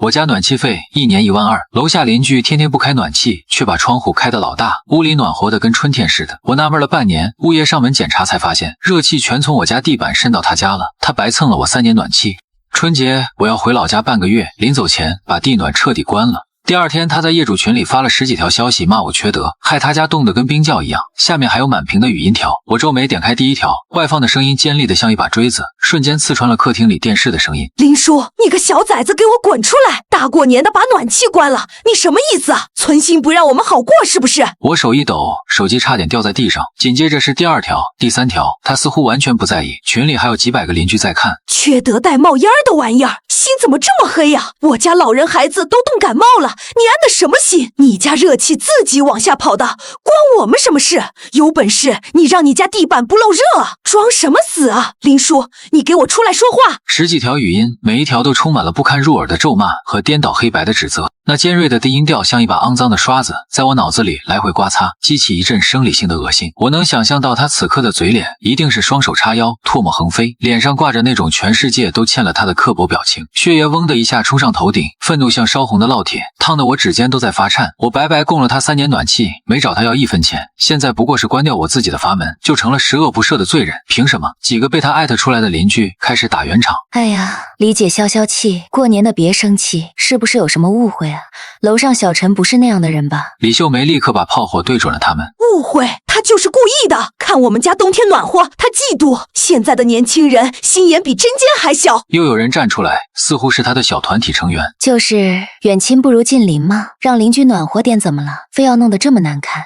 我家暖气费1年12000，楼下邻居天天不开暖气，却把窗户开得老大，屋里暖和的跟春天似的。我纳闷了半年，物业上门检查才发现，热气全从我家地板渗到他家了，他白蹭了我3年暖气。春节我要回老家半个月，临走前把地暖彻底关了。第二天，他在业主群里发了10几条消息，骂我缺德，害他家冻得跟冰窖一样。下面还有满屏的语音条。我皱眉点开第一条，外放的声音尖利的像一把锥子，瞬间刺穿了客厅里电视的声音。林叔，你个小崽子，给我滚出来！大过年的把暖气关了，你什么意思啊？存心不让我们好过是不是？我手一抖，手机差点掉在地上。紧接着是第2条、第3条，他似乎完全不在意。群里还有几百个邻居在看。缺德带冒烟的玩意儿，心怎么这么黑呀？我家老人孩子都冻感冒了，你安的什么心？你家热气自己往下跑的，关我们什么事？有本事你让你家地板不漏热，装什么死啊？林叔，你给我出来说话！10几条语音，每一条都充满了不堪入耳的咒骂和颠倒黑白的指责。那尖锐的低音调像一把肮脏的刷子，在我脑子里来回刮擦，激起一阵生理性的恶心。我能想象到他此刻的嘴脸，一定是双手叉腰，唾沫横飞，脸上挂着那种全世界都欠了他的刻薄表情。血液嗡的一下冲上头顶，愤怒像烧红的烙铁，烫得我指尖都在发颤。我白白供了他3年暖气，没找他要1分钱，现在不过是关掉我自己的阀门，就成了十恶不赦的罪人。凭什么？几个被他艾特出来的邻居开始打圆场。哎呀，李姐消消气，过年的别生气，是不是有什么误会啊？楼上小陈不是那样的人吧？李秀梅立刻把炮火对准了他们。误会，他就是故意的。看我们家冬天暖和，他嫉妒。现在的年轻人心眼比针尖还小。又有人站出来，似乎是他的小团体成员。就是远亲不如近邻嘛，让邻居暖和点怎么了？非要弄得这么难看？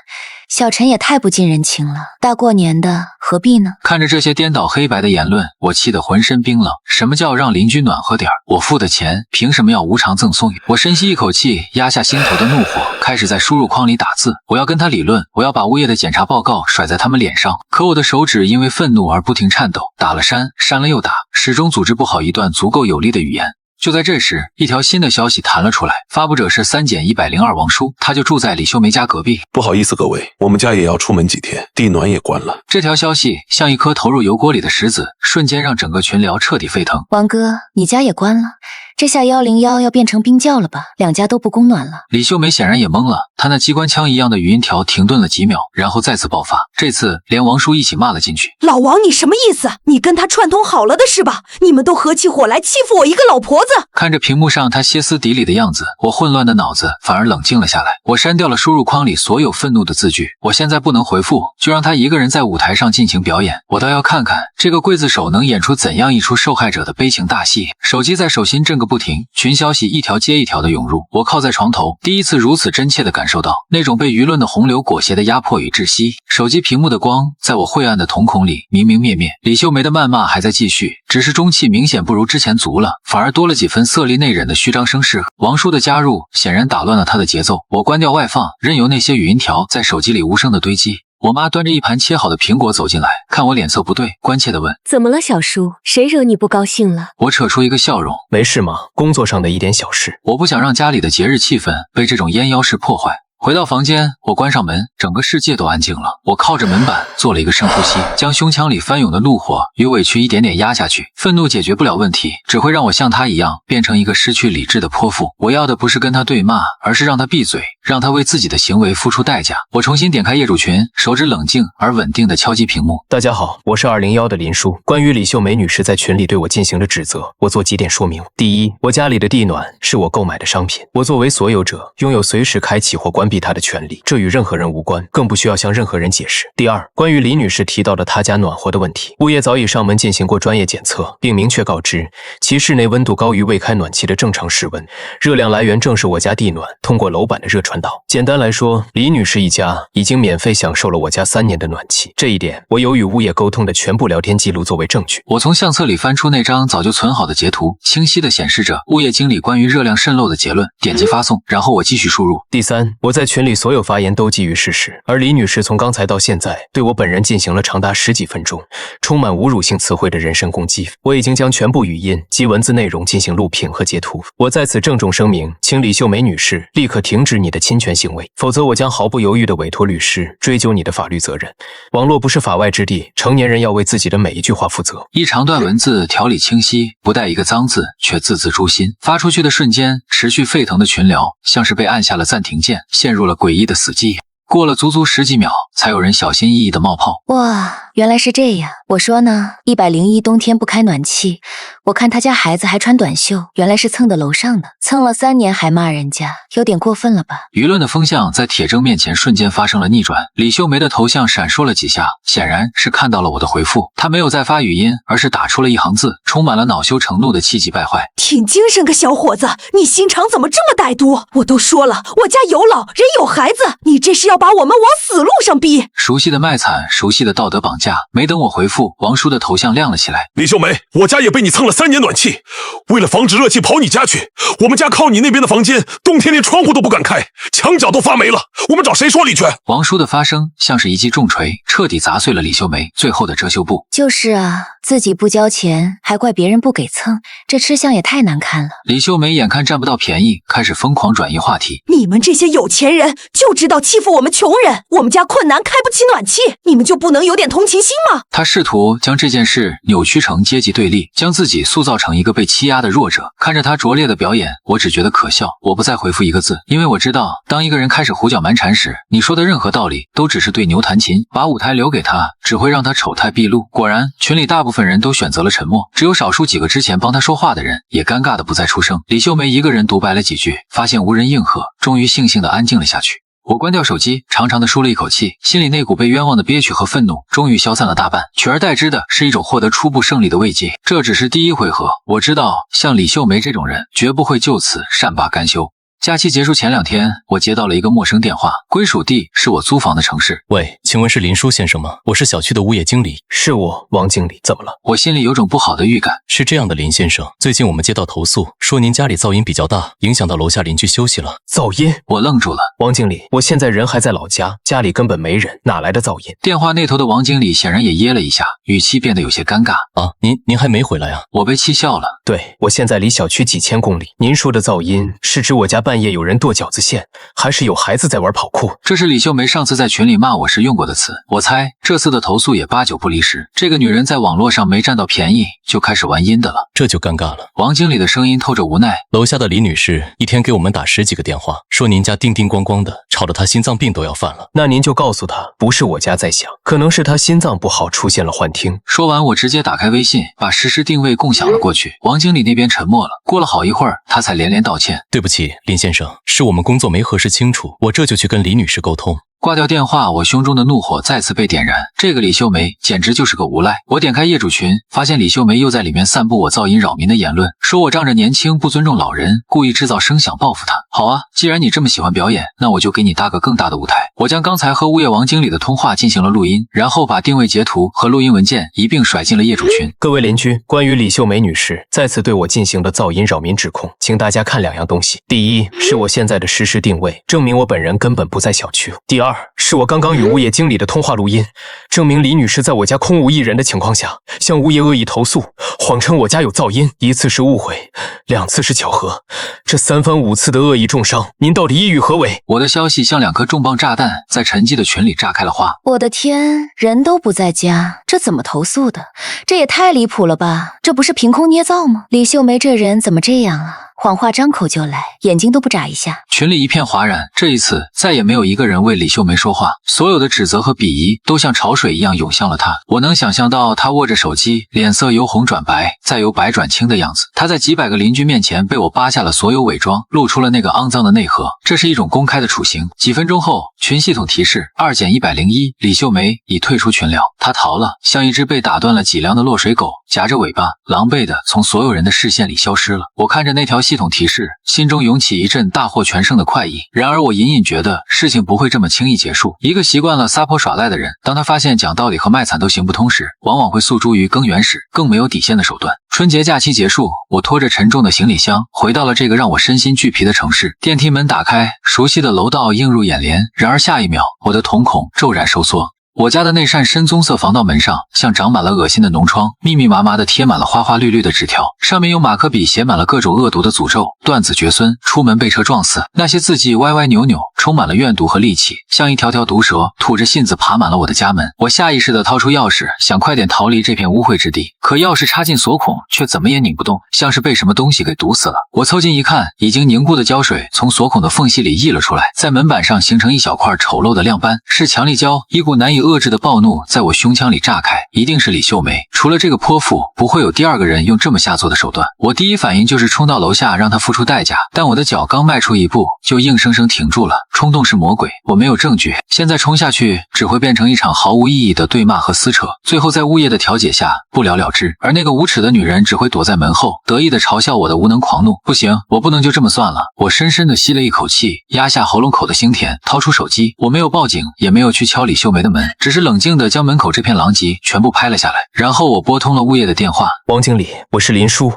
小陈也太不近人情了，大过年的何必呢？看着这些颠倒黑白的言论，我气得浑身冰冷。什么叫让邻居暖和点？我付的钱凭什么要无偿赠送？我深吸一口气，压下心头的怒火，开始在输入框里打字。我要跟他理论，我要把物业的检查报告甩在他们脸上。可我的手指因为愤怒而不停颤抖，打了删，删了又打，始终组织不好一段足够有力的语言。就在这时，一条新的消息弹了出来，发布者是3-102王叔，他就住在李秀梅家隔壁。不好意思各位，我们家也要出门几天，地暖也关了。这条消息像一颗投入油锅里的石子，瞬间让整个群聊彻底沸腾。王哥，你家也关了？这下101要变成冰窖了吧？2家都不供暖了。李秀梅显然也懵了，她那机关枪一样的语音条停顿了几秒，然后再次爆发，这次连王叔一起骂了进去。老王，你什么意思？你跟他串通好了的是吧？你们都合起伙来欺负我一个老婆子！看着屏幕上他歇斯底里的样子，我混乱的脑子反而冷静了下来。我删掉了输入框里所有愤怒的字句，我现在不能回复，就让他一个人在舞台上进行表演。我倒要看看这个刽子手能演出怎样一出受害者的悲情大戏。手机在手心震个不停，群消息一条接一条的涌入。我靠在床头，第一次如此真切地感受到那种被舆论的洪流裹挟的压迫与窒息。手机屏幕的光在我晦暗的瞳孔里明明灭灭。李秀梅的谩骂还在继续，只是中气明显不如之前足了，反而多了几分色厉内荏的虚张声势。王叔的加入显然打乱了他的节奏。我关掉外放，任由那些语音条在手机里无声的堆积。我妈端着一盘切好的苹果走进来，看我脸色不对，关切地问：怎么了小叔？谁惹你不高兴了？我扯出一个笑容：没事嘛，工作上的一点小事。我不想让家里的节日气氛被这种烟妖式破坏。回到房间，我关上门，整个世界都安静了。我靠着门板做了一个深呼吸，将胸腔里翻涌的怒火与委屈一点点压下去。愤怒解决不了问题，只会让我像他一样变成一个失去理智的泼妇。我要的不是跟他对骂，而是让他闭嘴，让他为自己的行为付出代价。我重新点开业主群，手指冷静而稳定地敲击屏幕。大家好，我是201的林叔。关于李秀梅女士在群里对我进行的指责，我做几点说明。第一，我家里的地暖是我购买的商品，我作为所有者，拥有随时开启或关闭它的权利，这与任何人无关，更不需要向任何人解释。第二，关于李女士提到的她家暖和的问题，物业早已上门进行过专业检测，并明确告知其室内温度高于未开暖气的正常室温，热量来源正是我家地暖通过楼板的热传导。简单来说，李女士一家已经免费享受了我家3年的暖气，这一点我有与物业沟通的全部聊天记录作为证据。我从相册里翻出那张早就存好的截图，清晰地显示着物业经理关于热量渗漏的结论，点击发送，然后我继续输入。第三，我在在群里所有发言都基于事实，而李女士从刚才到现在对我本人进行了长达10几分钟，充满侮辱性词汇的人身攻击。我已经将全部语音及文字内容进行录屏和截图。我在此郑重声明，请李秀梅女士立刻停止你的侵权行为，否则我将毫不犹豫地委托律师追究你的法律责任。网络不是法外之地，成年人要为自己的每一句话负责。一长段文字条理清晰，不带一个脏字，却字字诛心。发出去的瞬间，持续沸腾的群聊像是被按下了暂停键，陷入了诡异的死寂。过了足足10几秒，才有人小心翼翼地冒泡。哇，原来是这样。我说呢，101冬天不开暖气，我看他家孩子还穿短袖，原来是蹭的楼上的，蹭了3年还骂人家，有点过分了吧？舆论的风向在铁铮面前瞬间发生了逆转。李秀梅的头像闪烁了几下，显然是看到了我的回复。她没有再发语音，而是打出了一行字，充满了恼羞成怒的气急败坏。挺精神个小伙子，你心肠怎么这么歹毒？我都说了，我家有老人有孩子，你这是要把我们往死路上逼。熟悉的卖惨，熟悉的道德绑架。没等我回复，王叔的头像亮了起来。李秀梅，我家也被你蹭了3年暖气，为了防止热气跑你家去，我们家靠你那边的房间，冬天连窗户都不敢开，墙角都发霉了，我们找谁说理去？王叔的发声像是一记重锤，彻底砸碎了李秀梅最后的遮羞布。就是啊，自己不交钱，还怪别人不给蹭，这吃相也太难看了。李秀梅眼看占不到便宜，开始疯狂转移话题。你们这些有钱人就知道欺负我们穷人，我们家困难开不起暖气，你们就不能有点同情心吗？他试图将这件事扭曲成阶级对立，将自己塑造成一个被欺压的弱者。看着他拙劣的表演，我只觉得可笑。我不再回复一个字，因为我知道，当一个人开始胡搅蛮缠时，你说的任何道理都只是对牛弹琴，把舞台留给他，只会让他丑态毕露。果然，群里大部分人都选择了沉默，只有少数几个之前帮他说话的人也尴尬的不再出声。李秀梅一个人独白了几句，发现无人应和，终于悻悻的安静了下去。我关掉手机，长长的舒了一口气，心里那股被冤枉的憋屈和愤怒终于消散了大半，取而代之的是一种获得初步胜利的慰藉。这只是第一回合，我知道像李秀梅这种人绝不会就此善罢甘休。假期结束前2天，我接到了一个陌生电话，归属地是我租房的城市。喂，请问是林叔先生吗？我是小区的物业经理。是我，王经理，怎么了？我心里有种不好的预感。是这样的，林先生，最近我们接到投诉，说您家里噪音比较大，影响到楼下邻居休息了。噪音？我愣住了。王经理，我现在人还在老家，家里根本没人，哪来的噪音？电话那头的王经理显然也噎了一下，语气变得有些尴尬。啊，您还没回来啊？我被气笑了。对，我现在离小区几千公里。您说的噪音是指我家半夜有人跺饺子线，还是有孩子在玩跑酷？这是李秀梅上次在群里骂我时用过的词，我猜这次的投诉也8、9不离十。这个女人在网络上没占到便宜，就开始玩阴的了。这就尴尬了。王经理的声音透着无奈。楼下的李女士一天给我们打10几个电话，说您家叮叮咣咣的，吵得她心脏病都要犯了。那您就告诉她，不是我家在响，可能是她心脏不好出现了幻听。说完，我直接打开微信，把实时定位共享了过去。王经理那边沉默了，过了好一会儿，他才连连道歉。对不起，林先生，是我们工作没核实清楚，我这就去跟李女士沟通。挂掉电话，我胸中的怒火再次被点燃。这个李秀梅简直就是个无赖。我点开业主群，发现李秀梅又在里面散布我噪音扰民的言论，说我仗着年轻不尊重老人，故意制造声响报复她。好啊，既然你这么喜欢表演，那我就给你搭个更大的舞台。我将刚才和物业王经理的通话进行了录音，然后把定位截图和录音文件一并甩进了业主群。各位邻居，关于李秀梅女士再次对我进行的噪音扰民指控，请大家看2样东西。第一，是我现在的实时定位，证明我本人根本不在小区。第二，是我刚刚与物业经理的通话录音，证明李女士在我家空无一人的情况下，向物业恶意投诉，谎称我家有噪音，1次是误会，2次是巧合，这3番5次的恶意重伤，您到底意欲何为？我的消息像2颗重磅炸弹，在沉寂的群里炸开了花。我的天，人都不在家，这怎么投诉的？这也太离谱了吧，这不是凭空捏造吗？李秀梅这人怎么这样啊？谎话张口就来，眼睛都不眨一下。群里一片哗然，这一次再也没有一个人为李秀梅说话，所有的指责和鄙夷都像潮水一样涌向了她。我能想象到她握着手机，脸色由红转白，再由白转青的样子。她在几百个邻居面前被我扒下了所有伪装，露出了那个肮脏的内核，这是一种公开的处刑。几分钟后，群系统提示2减101，李秀梅已退出群聊。她逃了，像一只被打断了脊梁的落水狗，夹着尾巴，狼狈的从所有人的视线里消失了。我看着那条系统提示，心中涌起一阵大获全胜的快意。然而我隐隐觉得事情不会这么轻易结束。一个习惯了撒泼耍赖的人，当他发现讲道理和卖惨都行不通时，往往会诉诸于更原始、更没有底线的手段。春节假期结束，我拖着沉重的行李箱回到了这个让我身心俱疲的城市。电梯门打开，熟悉的楼道映入眼帘。然而下一秒，我的瞳孔骤然收缩。我家的那扇深棕色防盗门上像长满了恶心的脓疮，密密麻麻地贴满了花花绿绿的纸条，上面用马克笔写满了各种恶毒的诅咒，断子绝孙，出门被车撞死。那些字迹歪歪扭扭，充满了怨毒和戾气，像一条条毒蛇吐着信子爬满了我的家门。我下意识地掏出钥匙，想快点逃离这片污秽之地，可钥匙插进锁孔却怎么也拧不动，像是被什么东西给堵死了。我凑近一看，已经凝固的胶水从锁孔的缝隙里溢了出来，在门板上形成一小块丑陋的亮斑，是强力胶。一股难以遏制的暴怒在我胸腔里炸开，一定是李秀梅，除了这个泼妇，不会有第二个人用这么下作的手段。我第一反应就是冲到楼下让她付出代价，但我的脚刚迈出一步就硬生生停住了。冲动是魔鬼，我没有证据，现在冲下去只会变成一场毫无意义的对骂和撕扯，最后在物业的调解下不了了之。而那个无耻的女人只会躲在门后，得意地嘲笑我的无能狂怒。不行，我不能就这么算了。我深深地吸了一口气，压下喉咙口的腥甜，掏出手机。我没有报警，也没有去敲李秀梅的门，只是冷静地将门口这片狼藉全部拍了下来。然后我拨通了物业的电话。王经理，我是林叔，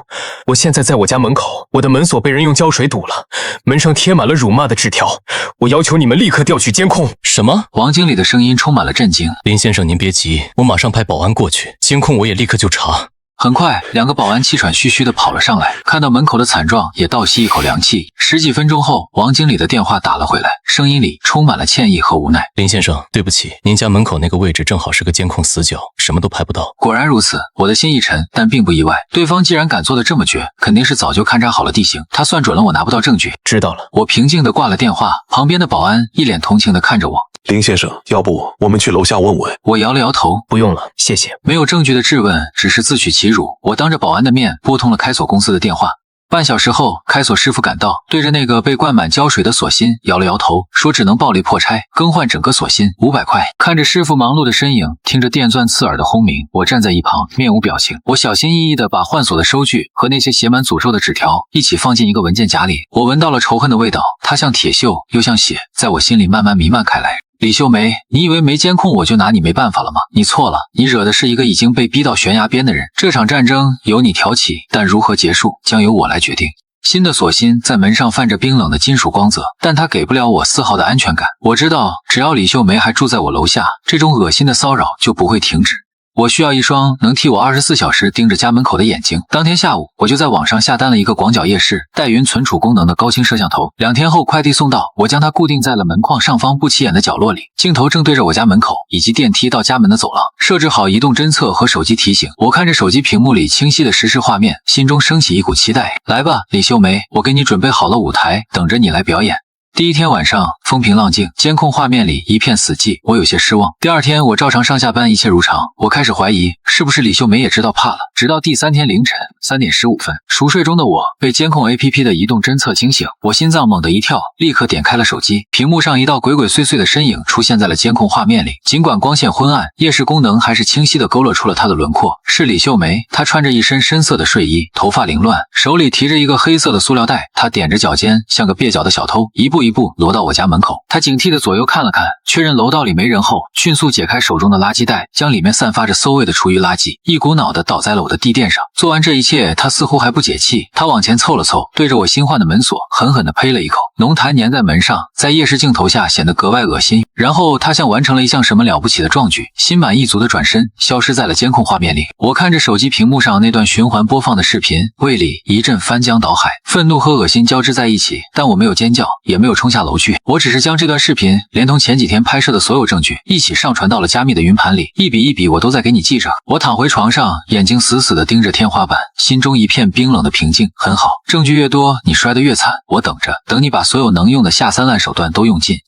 我现在在我家门口，我的门锁被人用胶水堵了，门上贴满了辱骂的纸条，我要求你们立刻调取监控。什么？王经理的声音充满了震惊。林先生您别急，我马上派保安过去，监控我也立刻就查。很快，两个保安气喘吁吁地跑了上来，看到门口的惨状，也倒吸一口凉气。十几分钟后，王经理的电话打了回来，声音里充满了歉意和无奈。林先生，对不起，您家门口那个位置正好是个监控死角，什么都拍不到。果然如此，我的心一沉，但并不意外。对方既然敢做得这么绝，肯定是早就勘察好了地形，他算准了我拿不到证据。知道了。我平静地挂了电话，旁边的保安一脸同情地看着我。林先生，要不我们去楼下问问？我摇了摇头，不用了，谢谢。没有证据的质问只是自取其辱。我当着保安的面拨通了开锁公司的电话。半小时后，开锁师傅赶到，对着那个被灌满胶水的锁芯摇了摇头，说只能暴力破拆，更换整个锁芯，500块。看着师傅忙碌的身影，听着电钻刺耳的轰鸣，我站在一旁，面无表情。我小心翼翼地把换锁的收据和那些写满诅咒的纸条一起放进一个文件夹里。我闻到了仇恨的味道，它像铁锈，又像血，在我心里慢慢弥漫开来。李秀梅，你以为没监控我就拿你没办法了吗？你错了，你惹的是一个已经被逼到悬崖边的人。这场战争由你挑起，但如何结束将由我来决定。新的锁芯在门上泛着冰冷的金属光泽，但它给不了我丝毫的安全感。我知道，只要李秀梅还住在我楼下，这种恶心的骚扰就不会停止。我需要一双能替我24小时盯着家门口的眼睛。当天下午，我就在网上下单了一个广角夜视、带云存储功能的高清摄像头。2天后，快递送到，我将它固定在了门框上方不起眼的角落里，镜头正对着我家门口以及电梯到家门的走廊，设置好移动侦测和手机提醒。我看着手机屏幕里清晰的实时画面，心中升起一股期待。来吧，李秀梅，我给你准备好了舞台，等着你来表演。第一天晚上风平浪静，监控画面里一片死寂，我有些失望。第二天我照常上下班，一切如常。我开始怀疑是不是李秀梅也知道怕了。直到第3天凌晨3点15分，熟睡中的我被监控 APP 的移动侦测惊醒，我心脏猛地一跳，立刻点开了手机。屏幕上一道鬼鬼祟祟的身影出现在了监控画面里，尽管光线昏暗，夜视功能还是清晰地勾勒出了她的轮廓。是李秀梅，她穿着一身深色的睡衣，头发凌乱，手里提着一个黑色的塑料袋，她踮着脚尖，像个蹩脚的小偷，一步一步挪到我家门口。她警惕地左右看了看，确认楼道里没人后，迅速解开手中的垃圾袋，将里面散发着馊味的厨余垃圾一股脑地倒在了我的地垫上。做完这一切，她似乎还不解气，她往前凑了凑，对着我新换的门锁狠狠地呸了一口，浓痰粘在门上，在夜视镜头下显得格外恶心。然后她像完成了一项什么了不起的壮举，心满意足地转身消失在了监控画面里。我看着手机屏幕上那段循环播放的视频，胃里一阵翻江倒海，愤怒和恶心交织在一起，但我没有尖叫，也没有冲下楼去，我只是将这段视频连同前几天拍摄的所有证据一起上传到了加密的云盘里，一笔一笔我都在给你记着。我躺回床上，眼睛死死地盯着天花板，心中一片冰冷的平静。很好，证据越多，你摔得越惨，我等着，等你把所有能用的下三滥手段都用尽。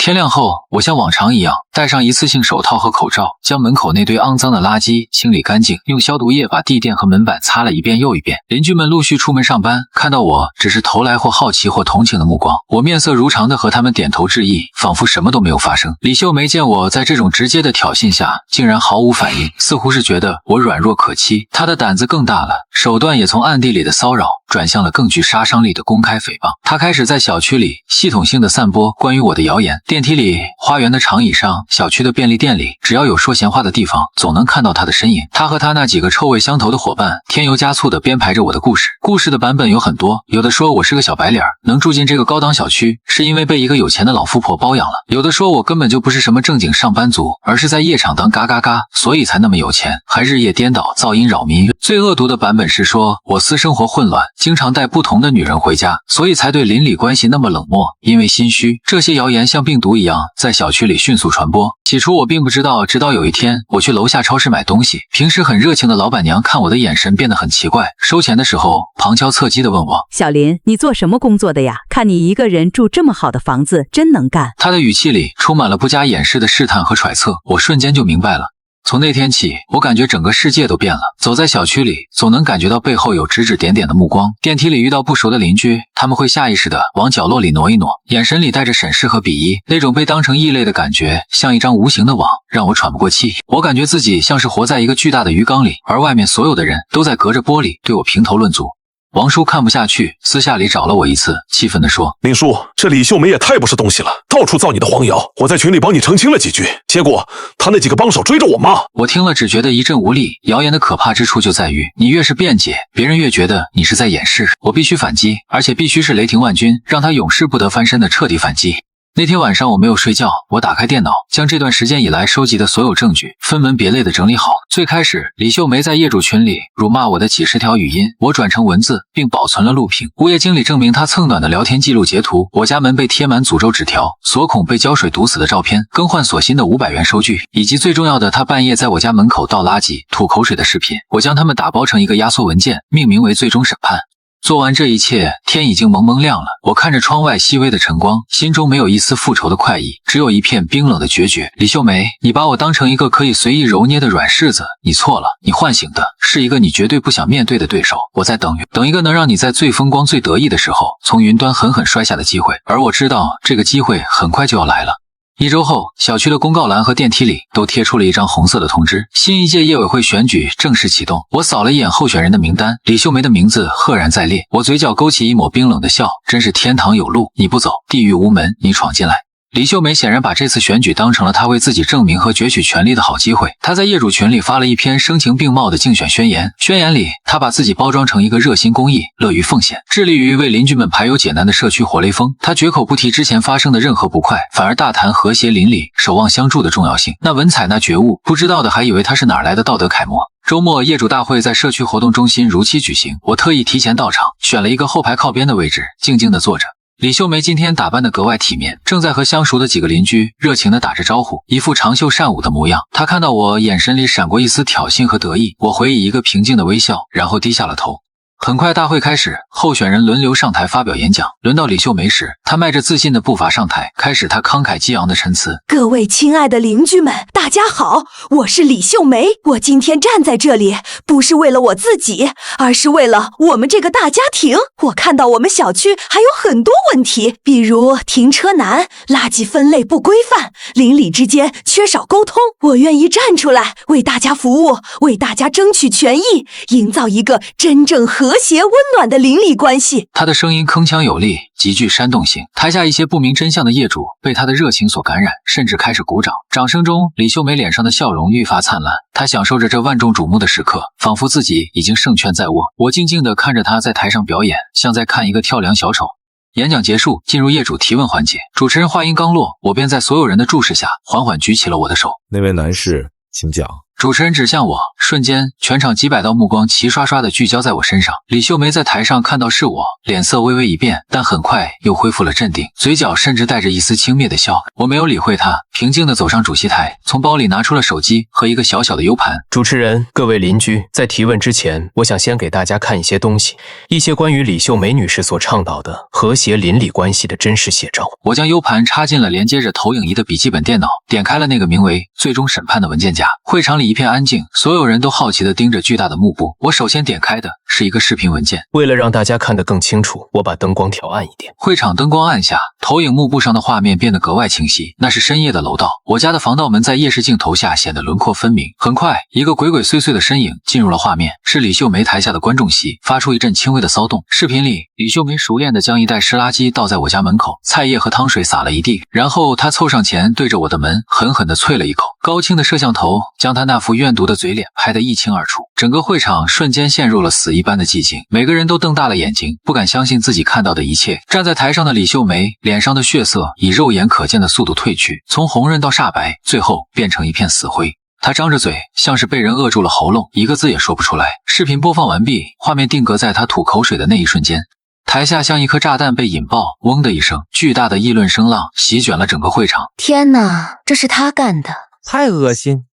天亮后，我像往常一样戴上一次性手套和口罩，将门口那堆肮脏的垃圾清理干净，用消毒液把地垫和门板擦了一遍又一遍。邻居们陆续出门上班，看到我只是投来或好奇或同情的目光。我面色如常地和他们点头致意，仿佛什么都没有发生。李秀梅见我在这种直接的挑衅下竟然毫无反应，似乎是觉得我软弱可欺，她的胆子更大了，手段也从暗地里的骚扰转向了更具杀伤力的公开诽谤。她开始在小区里系统性的散播关于我的谣言，电梯里、花园的长椅上、小区的便利店里，只要有说闲话的地方，总能看到她的身影。她和她那几个臭味相投的伙伴添油加醋地编排着我的故事。故事的版本有很多，有的说我是个小白脸，能住进这个高档小区是因为被一个有钱的老富婆包养了，有的说我根本就不是什么正经上班族，而是在夜场当嘎嘎嘎，所以才那么有钱，还日夜颠倒，噪音扰民。最恶毒的版本是说我私生活混乱，经常带不同的女人回家，所以才对邻里关系那么冷漠，因为心虚。这些谣言像病毒一样在小区里迅速传播。起初我并不知道，直到有一天我去楼下超市买东西，平时很热情的老板娘看我的眼神变得很奇怪，收钱的时候旁敲侧击地问我：小林，你做什么工作的呀？看你一个人住这么好的房子，真能干。她的语气里充满了不加掩饰的试探和揣测，我瞬间就明白了。从那天起，我感觉整个世界都变了。走在小区里，总能感觉到背后有指指点点的目光。电梯里遇到不熟的邻居，他们会下意识地往角落里挪一挪，眼神里带着审视和鄙夷。那种被当成异类的感觉，像一张无形的网，让我喘不过气。我感觉自己像是活在一个巨大的鱼缸里，而外面所有的人都在隔着玻璃对我评头论足。王叔看不下去，私下里找了我一次，气愤地说：林叔，这李秀梅也太不是东西了，到处造你的黄谣。我在群里帮你澄清了几句，结果他那几个帮手追着我骂。我听了只觉得一阵无力。谣言的可怕之处就在于，你越是辩解，别人越觉得你是在掩饰。我必须反击，而且必须是雷霆万钧，让他永世不得翻身的彻底反击。那天晚上我没有睡觉，我打开电脑，将这段时间以来收集的所有证据分门别类的整理好。最开始，李秀梅在业主群里辱骂我的几十条语音，我转成文字并保存了录屏。物业经理证明她蹭短的聊天记录截图，我家门被贴满诅咒纸条，锁孔被胶水堵死的照片，更换锁芯的500元收据，以及最重要的，她半夜在我家门口倒垃圾、吐口水的视频。我将它们打包成一个压缩文件，命名为最终审判。做完这一切，天已经蒙蒙亮了。我看着窗外细微的晨光，心中没有一丝复仇的快意，只有一片冰冷的决绝。李秀梅，你把我当成一个可以随意揉捏的软柿子，你错了。你唤醒的是一个你绝对不想面对的对手。我在等一个能让你在最风光最得意的时候从云端狠狠摔下的机会，而我知道这个机会很快就要来了。1周后，小区的公告栏和电梯里都贴出了一张红色的通知，新一届业委会选举正式启动。我扫了一眼候选人的名单，李秀梅的名字赫然在列。我嘴角勾起一抹冰冷的笑，真是天堂有路你不走，地狱无门你闯进来。李秀梅显然把这次选举当成了她为自己证明和攫取权力的好机会。她在业主群里发了一篇声情并茂的竞选宣言，宣言里她把自己包装成一个热心公益、乐于奉献、致力于为邻居们排忧解难的社区活雷锋。她绝口不提之前发生的任何不快，反而大谈和谐邻里、守望相助的重要性。那文采，那觉悟，不知道的还以为她是哪来的道德楷模。周末，业主大会在社区活动中心如期举行，我特意提前到场，选了一个后排靠边的位置，静静地坐着。李秀梅今天打扮得格外体面，正在和相熟的几个邻居热情地打着招呼，一副长袖善舞的模样。她看到我，眼神里闪过一丝挑衅和得意，我回以一个平静的微笑，然后低下了头。很快大会开始，候选人轮流上台发表演讲。轮到李秀梅时，她迈着自信的步伐上台，开始她慷慨激昂的陈词。各位亲爱的邻居们，大家好，我是李秀梅。我今天站在这里，不是为了我自己，而是为了我们这个大家庭。我看到我们小区还有很多问题，比如停车难、垃圾分类不规范、邻里之间缺少沟通。我愿意站出来，为大家服务，为大家争取权益，营造一个真正和谐温暖的邻里关系。他的声音铿锵有力，极具煽动性。台下一些不明真相的业主被他的热情所感染，甚至开始鼓掌。掌声中，李秀梅脸上的笑容愈发灿烂，她享受着这万众瞩目的时刻，仿佛自己已经胜券在握。我静静地看着她在台上表演，像在看一个跳梁小丑。演讲结束，进入业主提问环节。主持人话音刚落，我便在所有人的注视下缓缓举起了我的手。那位男士，请讲。主持人指向我，瞬间全场几百道目光齐刷刷的聚焦在我身上。李秀梅在台上看到是我，脸色微微一变，但很快又恢复了镇定，嘴角甚至带着一丝轻蔑的笑。我没有理会她，平静的走上主席台，从包里拿出了手机和一个小小的 U 盘。主持人，各位邻居，在提问之前，我想先给大家看一些东西，一些关于李秀梅女士所倡导的和谐邻里关系的真实写照。我将 U 盘插进了连接着投影仪的笔记本电脑，点开了那个名为“最终审判”的文件夹。会场里一片安静，所有人都好奇地盯着巨大的幕布。我首先点开的是一个视频文件。为了让大家看得更清楚，我把灯光调暗一点。会场灯光暗下，投影幕布上的画面变得格外清晰。那是深夜的楼道，我家的防盗门在夜视镜头下显得轮廓分明。很快，一个鬼鬼祟祟的身影进入了画面，是李秀梅台下的观众席，发出一阵轻微的骚动。视频里，李秀梅熟练地将一袋湿垃圾倒在我家门口，菜叶和汤水洒了一地，然后她凑上前对着我的门狠狠地啐了一口。高清的摄像头将她那副怨毒的嘴脸拍得一清二楚。整个会场瞬间陷入了死一般的寂静，每个人都瞪大了眼睛，不敢相信自己看到的一切。站在台上的李秀梅脸上的血色以肉眼可见的速度褪去，从红润到煞白，最后变成一片死灰。她张着嘴，像是被人扼住了喉咙，一个字也说不出来。视频播放完毕，画面定格在她吐口水的那一瞬间。台下像一颗炸弹被引爆，嗡的一声，巨大的议论声浪席卷了整个会场。天哪，这是他干的！太恶心！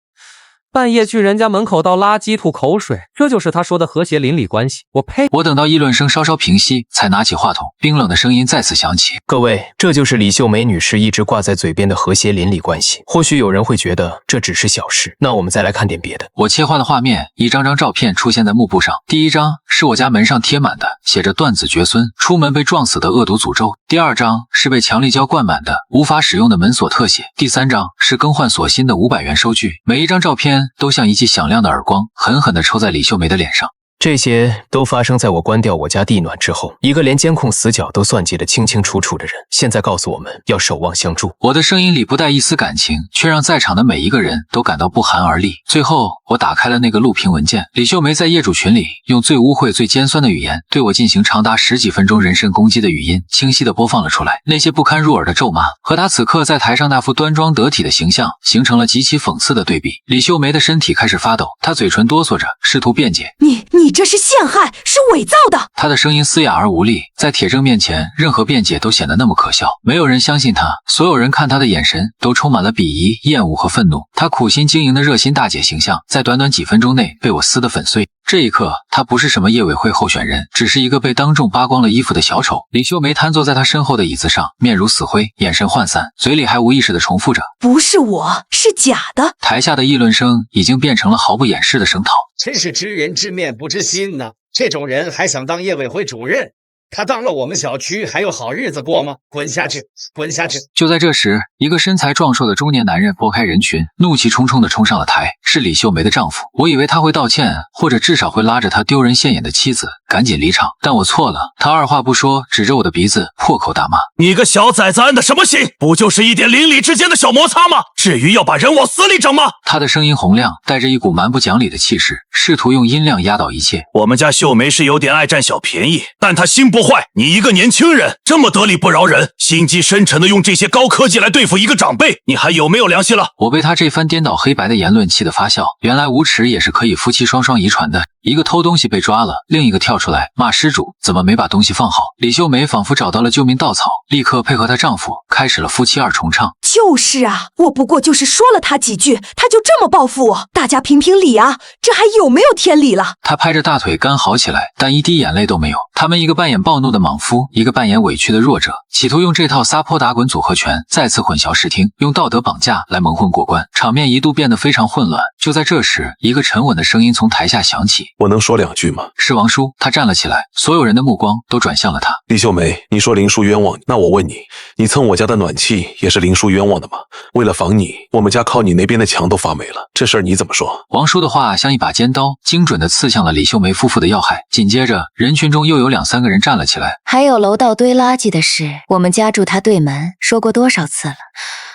半夜去人家门口倒垃圾吐口水，这就是他说的和谐邻里关系？我呸！我等到议论声稍稍平息，才拿起话筒，冰冷的声音再次响起：各位，这就是李秀梅女士一直挂在嘴边的和谐邻里关系。或许有人会觉得这只是小事，那我们再来看点别的。我切换了画面，一张张照片出现在幕布上。第一张是我家门上贴满的写着断子绝孙、出门被撞死的恶毒诅咒。第二张是被强力胶灌满的无法使用的门锁特写。第三张是更换锁芯的500元收据。每一张照片都像一记响亮的耳光，狠狠地抽在李秀梅的脸上。这些都发生在我关掉我家地暖之后，一个连监控死角都算计得清清楚楚的人，现在告诉我们要守望相助。我的声音里不带一丝感情，却让在场的每一个人都感到不寒而栗。最后，我打开了那个录屏文件，李秀梅在业主群里用最污秽、最尖酸的语言对我进行长达10几分钟人身攻击的语音，清晰地播放了出来。那些不堪入耳的咒骂，和她此刻在台上那副端庄得体的形象，形成了极其讽刺的对比。李秀梅的身体开始发抖，她嘴唇哆嗦着，试图辩解：你这是陷害，是伪造的。她的声音嘶哑而无力，在铁证面前，任何辩解都显得那么可笑。没有人相信她，所有人看她的眼神都充满了鄙夷、厌恶和愤怒。她苦心经营的热心大姐形象，在短短几分钟内被我撕得粉碎。这一刻，她不是什么业委会候选人，只是一个被当众扒光了衣服的小丑。李秀梅瘫坐在她身后的椅子上，面如死灰，眼神涣散，嘴里还无意识地重复着：不是我，是假的。台下的议论声已经变成了毫不掩饰的声讨。真是知人知面不知心呐！这种人还想当业委会主任？他当了我们小区还有好日子过吗？滚下去，滚下去！就在这时，一个身材壮硕的中年男人拨开人群，怒气冲冲地冲上了台，是李秀梅的丈夫。我以为他会道歉，或者至少会拉着他丢人现眼的妻子赶紧离场，但我错了。他二话不说，指着我的鼻子破口大骂：你个小崽子安的什么心？不就是一点邻里之间的小摩擦吗？至于要把人往死里整吗？他的声音洪亮，带着一股蛮不讲理的气势，试图用音量压倒一切。我们家秀梅是有点爱占小便宜，但她心不坏。你一个年轻人这么得理不饶人，心机深沉的用这些高科技来对付一个长辈，你还有没有良心了？我被他这番颠倒黑白的言论气得发笑。原来无耻也是可以夫妻双双遗传的。一个偷东西被抓了，另一个跳出来骂失主怎么没把东西放好。李秀梅仿佛找到了救命稻草，立刻配合她丈夫开始了夫妻二重唱。就是啊，我不过就是说了他几句，他就这么报复我，大家评评理啊，这还有没有天理了？她拍着大腿干嚎起来，但一滴眼泪都没有。他们一个扮演暴怒的莽夫，一个扮演委屈的弱者，企图用这套撒泼打滚组合拳再次混淆视听，用道德绑架来蒙混过关，场面一度变得非常混乱。就在这时，一个沉稳的声音从台下响起：我能说2句吗？是王叔。他站了起来，所有人的目光都转向了他。李秀梅，你说林叔冤枉，那我问你，你蹭我家的暖气也是林叔冤枉的吗？为了防你，我们家靠你那边的墙都发霉了，这事儿你怎么说？王叔的话像一把尖刀，精准地刺向了李秀梅夫妇的要害。紧接着，人群中又有2、3个人站了起来。还有楼道堆垃圾的事，我们家住他对门，说过多少次了，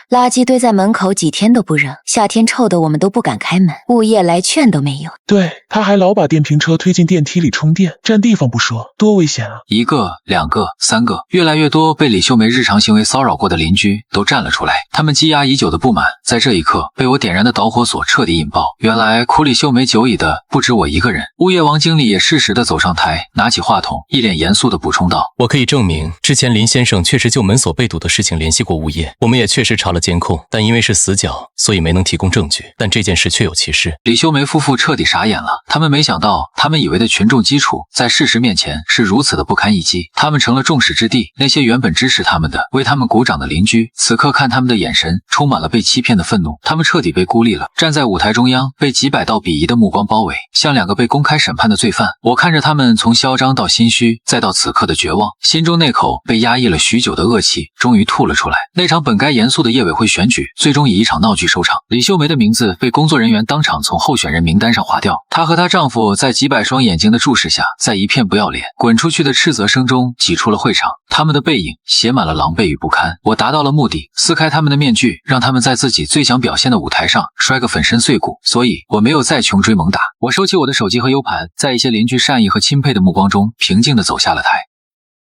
垃圾堆在门口几天都不扔，夏天臭的我们都不敢开门，物业来劝都没有。对，他还老把电瓶车推进电梯里充电，占地方不说，多危险啊！一个、两个、三个，越来越多被李秀梅日常行为骚扰过的邻居都站了出来，他们积压已久的不满，在这一刻被我点燃的导火索彻底引爆。原来苦李秀梅久矣的不止我一个人。物业王经理也适时的走上台，拿起话筒，一脸严肃的补充道：“我可以证明，之前林先生确实就门锁被堵的事情联系过物业，我们也确实查了监控，但因为是死角，所以没能提供证据。但这件事确有其事。”李秀梅夫妇彻底傻眼了，他们没想到，他们以为的群众基础，在事实面前是如此的不堪一击。他们成了众矢之的，那些原本支持他们的、为他们鼓掌的邻居，此刻看他们的眼神充满了被欺骗的愤怒。他们彻底被孤立了，站在舞台中央，被几百道鄙夷的目光包围，像两个被公开审判的罪犯。我看着他们从嚣张到心虚，再到此刻的绝望，心中那口被压抑了许久的恶气终于吐了出来。那场本该严肃的业委会选举，最终以一场闹剧收场。李秀梅的名字被工作人员当场从候选人名单上划掉，她和她丈夫在几百双眼睛的注视下，在一片不要脸、滚出去的斥责声中挤出了会场。他们的背影写满了狼狈与不堪。我达到了目的，撕开他们的面具，让他们在自己最想表现的舞台上摔个粉身碎骨。所以我没有再穷追猛打，我收起我的手机和 U 盘，在一些邻居善意和钦佩的目光中，平静地走下了台。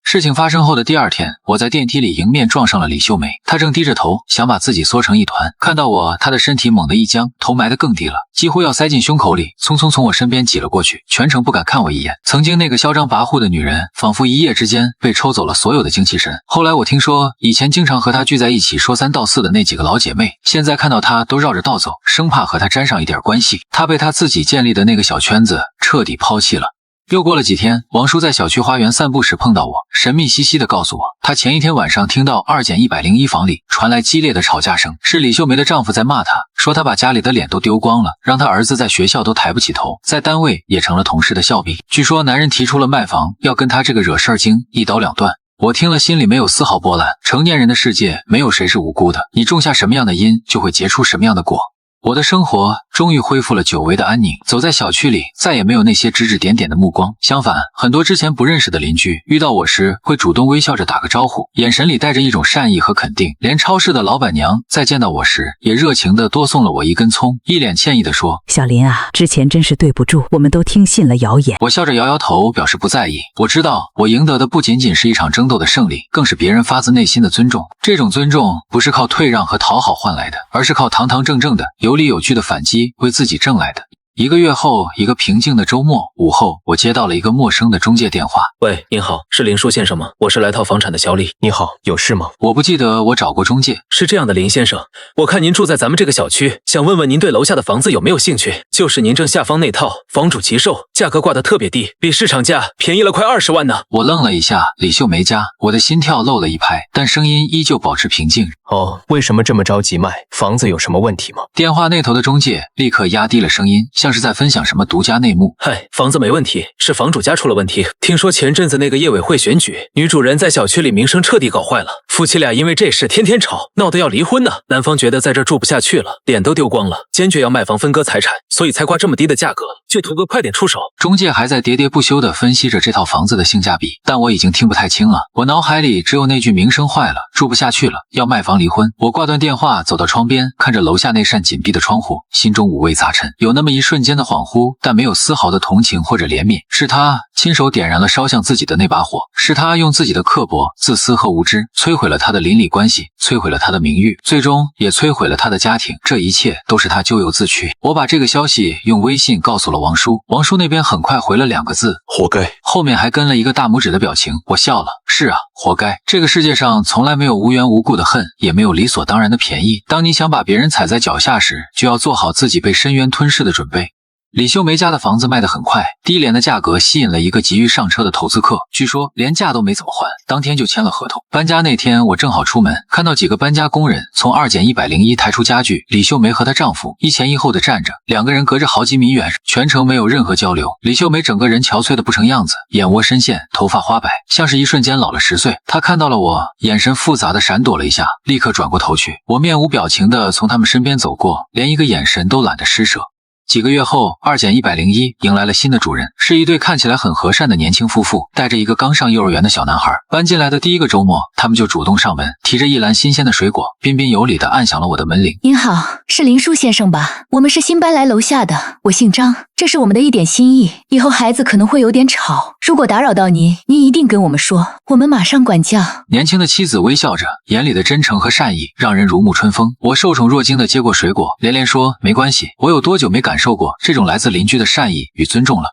事情发生后的第二天，我在电梯里迎面撞上了李秀梅，她正低着头，想把自己缩成一团。看到我，她的身体猛地一僵，头埋得更低了，几乎要塞进胸口里，匆匆从我身边挤了过去，全程不敢看我一眼。曾经那个嚣张跋扈的女人，仿佛一夜之间被抽走了所有的精气神。后来我听说，以前经常和她聚在一起说三道四的那几个老姐妹，现在看到她都绕着道走，生怕和她沾上一点关系。她被她自己建立的那个小圈子彻底抛弃了。又过了几天，王叔在小区花园散步时碰到我，神秘兮兮地告诉我，他前一天晚上听到2-101房里传来激烈的吵架声，是李秀梅的丈夫在骂她，说她把家里的脸都丢光了，让她儿子在学校都抬不起头，在单位也成了同事的笑柄。据说男人提出了卖房，要跟他这个惹事儿精一刀两断。我听了心里没有丝毫波澜，成年人的世界没有谁是无辜的，你种下什么样的因，就会结出什么样的果。我的生活终于恢复了久违的安宁，走在小区里，再也没有那些指指点点的目光。相反，很多之前不认识的邻居遇到我时，会主动微笑着打个招呼，眼神里带着一种善意和肯定。连超市的老板娘在见到我时，也热情地多送了我一根葱，一脸歉意地说：“小林啊，之前真是对不住，我们都听信了谣言。”我笑着摇摇头，表示不在意。我知道，我赢得的不仅仅是一场争斗的胜利，更是别人发自内心的尊重。这种尊重不是靠退让和讨好换来的，而是靠堂堂正正的、有理有据的反击为自己挣来的。1个月后，一个平静的周末午后，我接到了一个陌生的中介电话。喂，您好，是林树先生吗？我是来套房产的小李。你好，有事吗？我不记得我找过中介。是这样的，林先生，我看您住在咱们这个小区，想问问您对楼下的房子有没有兴趣？就是您正下方那套，房主急售，价格挂得特别低，比市场价便宜了快20万呢。我愣了一下，李秀梅家，我的心跳漏了一拍，但声音依旧保持平静。哦，为什么这么着急卖？房子有什么问题吗？电话那头的中介立刻压低了声音，像是在分享什么独家内幕。嗨，房子没问题，是房主家出了问题。听说前阵子那个业委会选举，女主人在小区里名声彻底搞坏了，夫妻俩因为这事天天吵，闹得要离婚呢。男方觉得在这住不下去了，脸都丢光了，坚决要卖房分割财产，所以才挂这么低的价格，就图个快点出手。中介还在喋喋不休地分析着这套房子的性价比，但我已经听不太清了。我脑海里只有那句名声坏了，住不下去了，要卖房离婚。我挂断电话，走到窗边，看着楼下那扇紧闭的窗户，心中五味杂陈，有那么一瞬间的恍惚，但没有丝毫的同情或者怜悯。是他亲手点燃了烧向自己的那把火，是他用自己的刻薄、自私和无知摧毁了他的邻里关系，摧毁了他的名誉，最终也摧毁了他的家庭。这一切都是他咎由自取。我把这个消息用微信告诉了王叔，王叔那边很快回了2个字：活该。后面还跟了一个大拇指的表情。我笑了，是啊，活该。这个世界上从来没有无缘无故的恨，也没有理所当然的便宜。当你想把别人踩在脚下时，就要做好自己被深渊吞噬的准备。李秀梅家的房子卖得很快，低廉的价格吸引了一个急于上车的投资客，据说连价都没怎么还，当天就签了合同。搬家那天我正好出门，看到几个搬家工人从2-101抬出家具，李秀梅和她丈夫一前一后的站着，2个人隔着好几米远，全程没有任何交流。李秀梅整个人憔悴的不成样子，眼窝深陷，头发花白，像是一瞬间老了10岁。她看到了我，眼神复杂的闪躲了一下，立刻转过头去。我面无表情的从他们身边走过，连一个眼神都懒得施舍。几个月后，2减101迎来了新的主人，是一对看起来很和善的年轻夫妇，带着一个刚上幼儿园的小男孩。搬进来的第一个周末，他们就主动上门，提着一篮新鲜的水果，彬彬有礼地按响了我的门铃。您好，是林叔先生吧？我们是新搬来楼下的，我姓张，这是我们的一点心意。以后孩子可能会有点吵，如果打扰到您，您一定跟我们说，我们马上管教。年轻的妻子微笑着，眼里的真诚和善意让人如沐春风。我受宠若惊地接过水果，连连说没关系，我有多久没感受过这种来自邻居的善意与尊重了。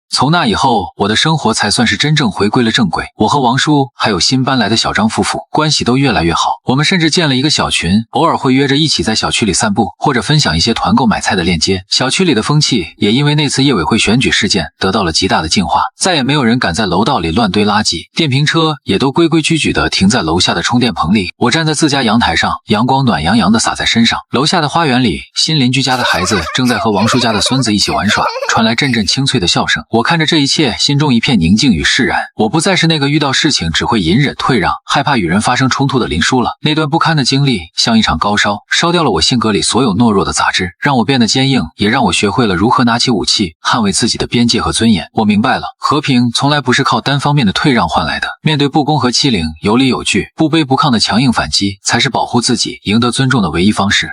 从那以后，我的生活才算是真正回归了正轨。我和王叔还有新搬来的小张夫妇关系都越来越好。我们甚至建了一个小群，偶尔会约着一起在小区里散步，或者分享一些团购买菜的链接。小区里的风气也因为那次业委会选举事件得到了极大的净化，再也没有人敢在楼道里乱堆垃圾，电瓶车也都规规矩矩地停在楼下的充电棚里。我站在自家阳台上，阳光暖洋洋地洒在身上。楼下的花园里，新邻居家的孩子正在和王叔家的孙子一起玩耍，传来阵阵清脆的笑声。我看着这一切，心中一片宁静与释然。我不再是那个遇到事情只会隐忍退让，害怕与人发生冲突的林叔了。那段不堪的经历像一场高烧，烧掉了我性格里所有懦弱的杂质，让我变得坚硬，也让我学会了如何拿起武器捍卫自己的边界和尊严。我明白了，和平从来不是靠单方面的退让换来的。面对不公和欺凌，有理有据，不卑不亢的强硬反击，才是保护自己、赢得尊重的唯一方式。